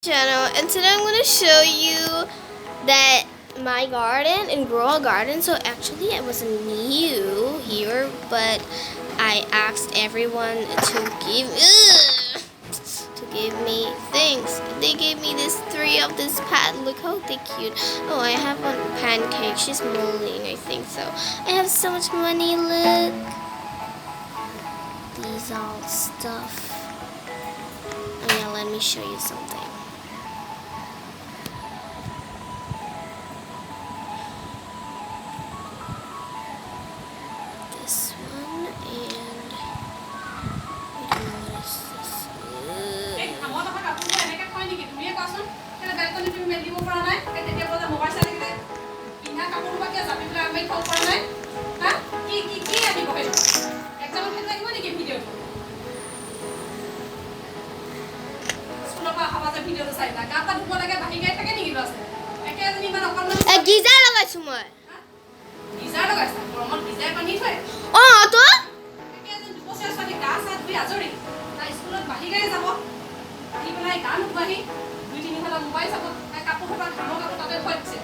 Channel, and today I'm going to show you that my garden in Grow Garden. So actually I wasn't new here, but I asked everyone to give me things. They gave me three of this pattern. Look how they cute. Oh, I have one pancake. She's mulling, I think so. I have so much money. Look, these all stuff. Oh yeah, let me show you something. This one, and I don't know what is this. Geyser লগাইছো মই geyser লগাইছা গৰমত geyser পানী থয় তো একে এজন দুবছৰ ছোৱালী গা সাত দুই আজৰি তাই স্কুলত বাহি গায় যাব আহি পেলাই গান উবাহি দুই তিনি ঘণ্টা মোবাইল চাব তাই কাপোৰ খোপা ধানৰ কাপোৰ তাতে থৈ দিছে